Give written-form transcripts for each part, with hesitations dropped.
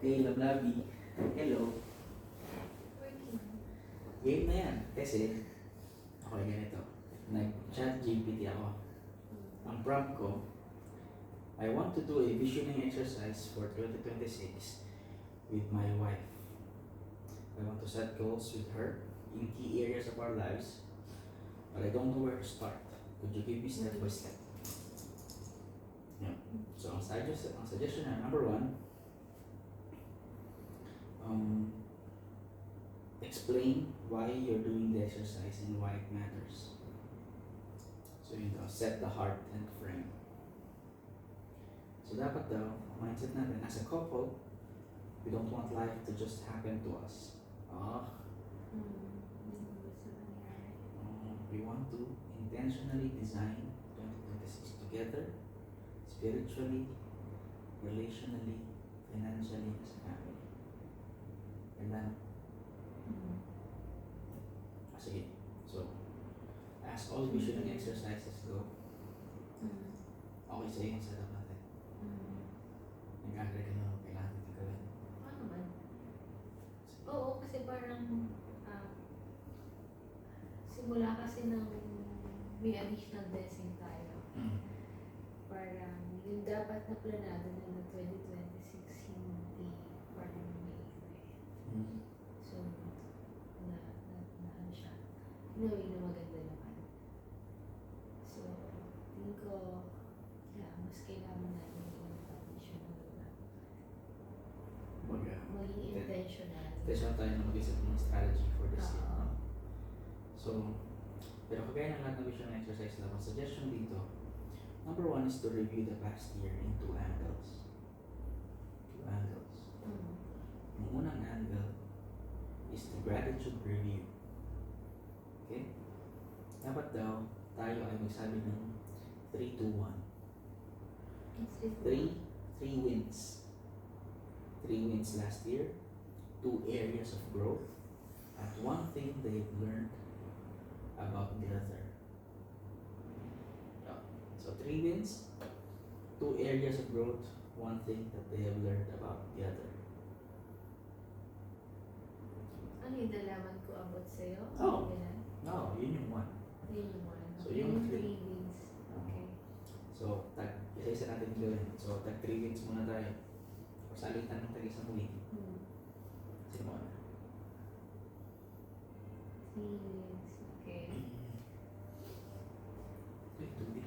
Hey, Lablabi. Hello. Working. Game na yan. Kasi, okay, ganito. Nag-chat GPT ako. Ang prompt ko, I want to do a visioning exercise for 2026 with my wife. I want to set goals with her in key areas of our lives, but I don't know where to start. Could you give me step by step? Yeah. So, ang suggestion na, number one, explain why you're doing the exercise and why it matters. So, set the heart and frame. So, dapat daw, mindset natin, as a couple, we don't want life to just happen to us. We want to intentionally design 2026 together, spiritually, relationally, financially, as a family. And then, sige. So, as all visioning exercises go, okay sa'yo yung setup natin. Nag-agree ka na kailangan natin gawin. Oo naman. Oo, kasi parang simula kasi ng may additional blessing tayo. Parang yung dapat na planado na ng 2026 hindi parang may so na ano siya gawin na maganda naman. So tingin ko mas kailangan natin yung traditional na maging intentional. Intentional tayo na mag-isip ng strategy for this year. No? So, pero kagaya ng lahat ng vision exercise lang, suggestion dito, number one is to review the past year in two angles. Yung unang angle is the gratitude review. Okay? Dapat daw, tayo ay magsabi ng 3, 2, 1. 3 wins. 3 wins last year, 2 areas of growth, and 1 thing they've learned about the other. So 3 wins, 2 areas of growth, 1 thing that they have learned about the other. Ano yung nalaman ko about sa'yo? Oh. No, yun yung 1. Yun yung 1. So yung 3 wins. Okay. So, isa-isa natin gawin. So, 3 wins muna tayo. O salitan ng tag-isang win. Sino mo na? 3 wins. Okay. Tubig.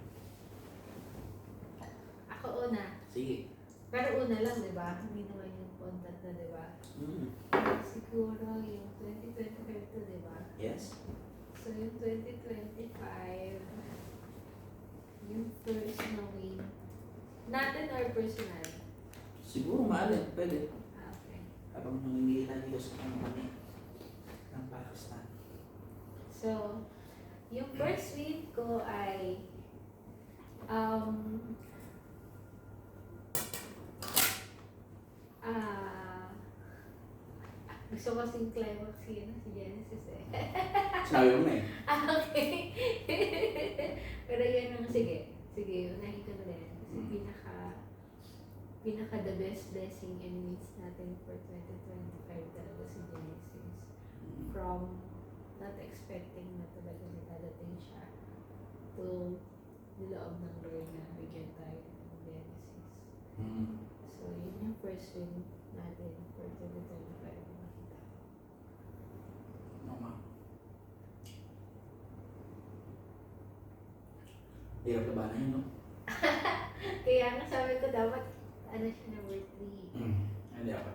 Ako una. Sige. Pero una lang, di ba? Hindi naman yung content na, di ba? Siguro yung 2025 to, di ba? Yes. So yung 2025, yung first na win, natin or personal? Siguro maalin. Pwede. Okay. Habang namimili na dito sa kami ng Pakistan. So, yung first win ko ay gusto ko kasing climax si Genesis eh. Sabi mo na eh. Okay. Pero yan ang, sige, unahin ko na rin. Kasi pinaka the best blessing and wins natin for 2025 talaga si Genesis. From not expecting na talaga na dadating siya to niloob ng Lord na bigyan tayo ng Genesis. So, yun yung first win natin for 2025 na makita ko. Mama. Hirap na ba na yun, no? Kaya nga sabi ko dapat ano siya number 3. Hindi ako.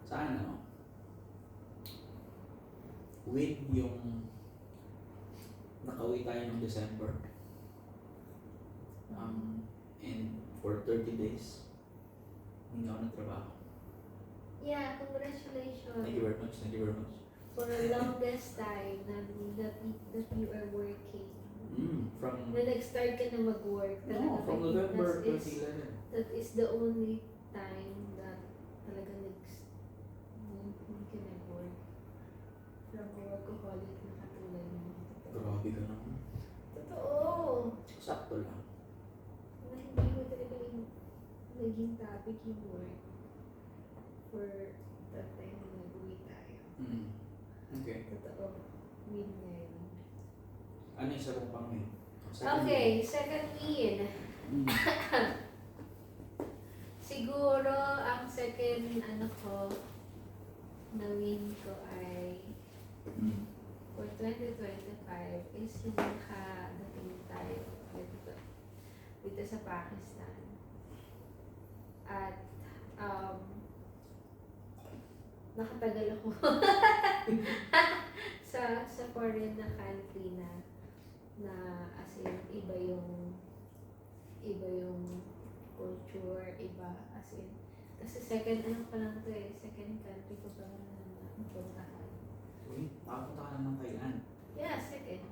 Sa akin, win yung nakauwi tayo ng December. And for 30 days, hindi ako nagtrabaho. Yeah, congratulations. Thank you very much. For the longest time that you are working. From Na nag-start ka na mag-work. No, from November 2011. That is the only time that talaga hindi ka nag-work. From a workaholic na katulad mo. Grabe ka naman. Totoo. Sakto lang. Na hindi ko talaga naging topic yung work. for that time na nag-uwi tayo. Okay. Totoo. Win ngayon. Ano yung isa kong pang win? Okay, second win. Siguro, ang second na win ko ay for 2025 is yung nakadating tayo dito sa Pakistan. At nakatagal ako sa foreign na country na as in iba yung culture, iba as in kasi second country ko pa lang na napuntahan. Uy, nakapunta ka naman ng Thailand. Yeah, second.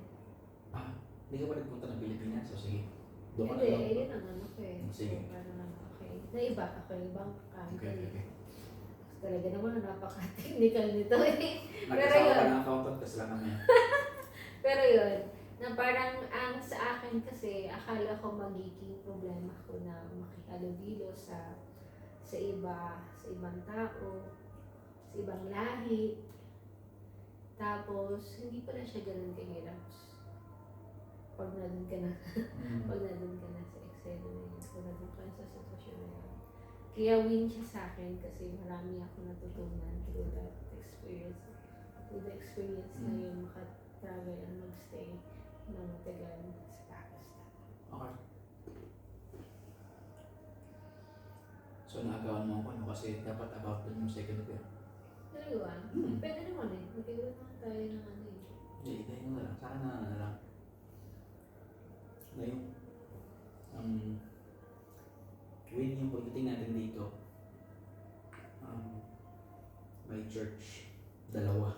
Hindi ka pa nagpunta ng Pilipinas, so sige. Doon ka na Hindi, lang. yun ang ko eh. Sige. So, parang okay. Naiba ako, ibang country. Okay. Talaga naman napaka-technical nito eh. Nagkasama yun. ka ng accountant kasi lang kami. Pero yun, na parang ang sa akin kasi, akala ko magiging problema ko na makihalubilo sa ibang tao, sa ibang lahi. Tapos, hindi pala siya ganun kahirap. Pag nandun ka na, pag nandun ka na sa Excel na yun, pag nandun ka na sa sitwasyon na yun. Kaya win siya sa akin kasi marami ako natutunan through that experience. Through the experience na yun, makatravel and magstay ng matagal sa Pakistan. Okay. So, naagawan mo ako kasi dapat about dun yung second year. Talaga? Pwede naman eh. Magkakaroon naman tayo ng eh. Hindi, dahil mo na lang. Saka na lang. Na yung win yung pagdating natin dito, may church, dalawa.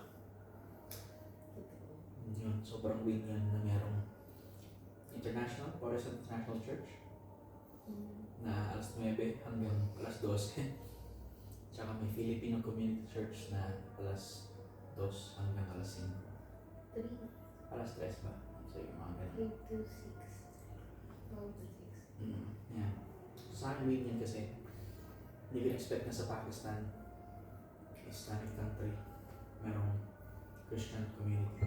Yun, sobrang win yan na merong Forest International Church na alas 9 hanggang alas 12. Tsaka may Filipino Community Church na alas 2 hanggang alas 5. 3, Alas 3 ba? So yung mga ganun. 8 to 6. 12 to 6. Yeah. Sa akin win yan kasi hindi ko expect na sa Pakistan, Islamic country, merong Christian community.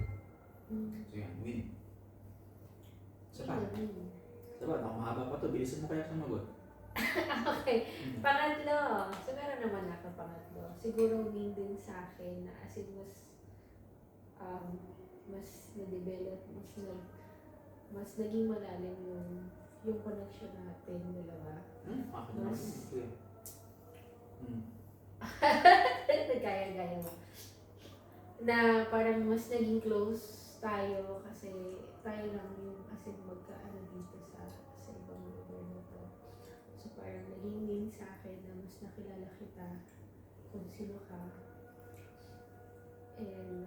So yan, win. Diba, mahaba pa to. Bilisan mo kaya sumagot. Okay. Pangatlo. So, meron naman ako pangatlo. Siguro win din sa akin na as in mas na-develop, mas naging malalim yung connection natin, dalawa. Akin naman. Nagkaya-gaya mo. Na parang mas naging close tayo kasi tayo lang yung as in magkaano dito sa ibang lugar na to. So parang naging win sa akin na mas nakilala kita kung sino ka. And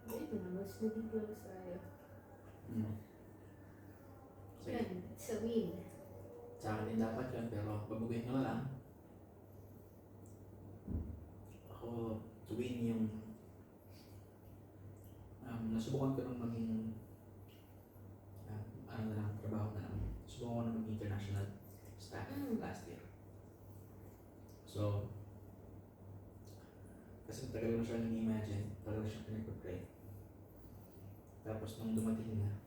ito na, mas naging close tayo. Sige. Yan, it's a win. Sa akin din dapat yun, pero babuguhin ko na lang. Ako, to win yung nasubukan ko nung maging trabaho na lang. Subukan ko nung maging international staff last year. So, kasi tagal mo siya nang-imagine, tagal siya pinag-pray. Tapos nung dumating na,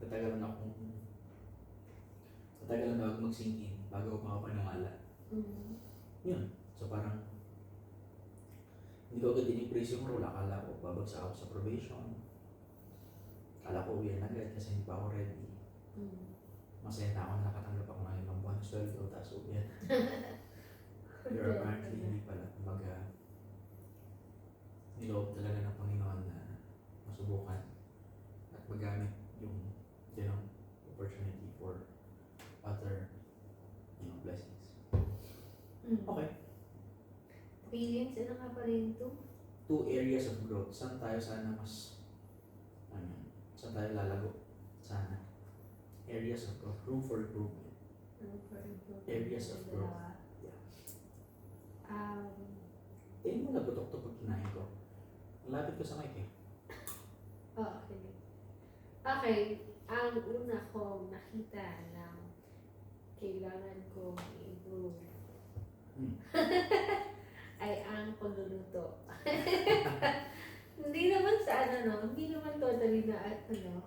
natagalan ako mag-sink in bago ako makapaniwala. Yun. So parang hindi ko agad in-impress yung role. Akala ko babagsak ako sa probation. Akala ko uwi na agad kasi hindi pa ako ready. Masaya na ako na nakatanggap ako ng ibang buwan sweldo tapos uwi na. Pero apparently hindi pala. Kumbaga niloob talaga ng Panginoon na masubukan at magamit yung opportunity for other blessings. Okay. Experience, ano nga pa rin ito? 2 areas of growth. Saan tayo sana saan tayo lalago? Sana. Areas of growth. Room for improvement. Areas of growth. Yeah. Tingin mo nagutok to pag kinain ko. Malapit ko sa mic eh. Okay. Okay. Ang una kong nakita na kailangan kong i-improve pagluluto. Hindi naman sa ano, no? Hindi naman totally na ano,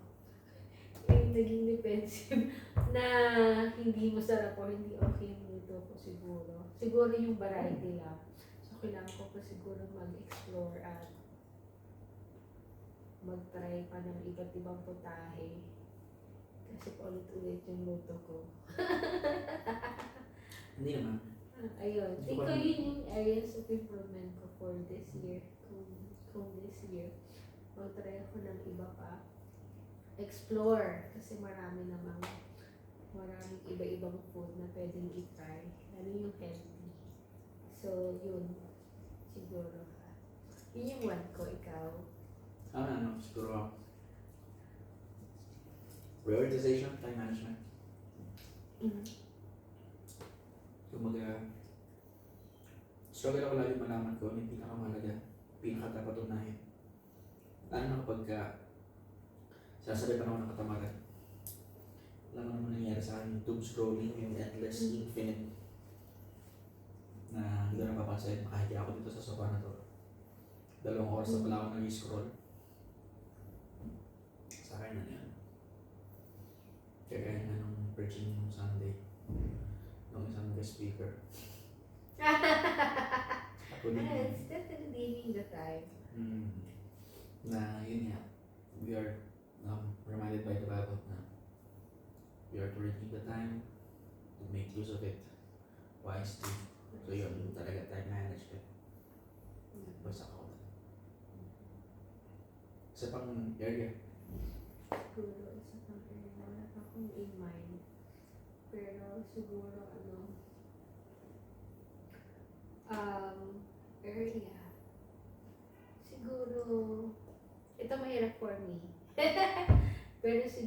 yung naging defensive na hindi masarap o hindi okay yung luto ko siguro. Siguro yung variety lang. So, kailangan ko pa siguro mag-explore at mag-try pa ng iba't ibang putahe. Kasi paulit-ulit yung luto ko. Hindi naman. Ayun. Gusto ko Ikaw lang- yun yung areas of improvement ko for this year. Kung this year, mag-try ako ng iba pa. Explore. Kasi maraming iba-ibang food na pwedeng i-try. Lalo yung healthy. So, yun. Siguro. Yun yung one ko. Ikaw. Siguro prioritization, time management. Kumbaga, struggle ako lagi malaman ko ano yung pinakamahalaga, pinakadapat unahin. Lalo na kapag sasabay pa naman ng katamaran. Alam mo naman nangyayari sa akin yung doom scrolling, yung endless, infinite na hindi ko napapansin. Makahiga ako dito sa sofa na to. 2 oras na pala ako nag-scroll. Sa akin na yan. Kaya nga nung preaching nung Sunday, nung isang guest speaker. Ako din It's definitely the time. na yun nga, we are reminded by the Bible na we are to redeem the time to make use of it wisely. So yun talaga, time management. Basta ako. Isa pang area. Siguro, isa pang area. Wala pa akong in mind. Pero siguro, area. Siguro, ito mahirap for me. Pero siguro,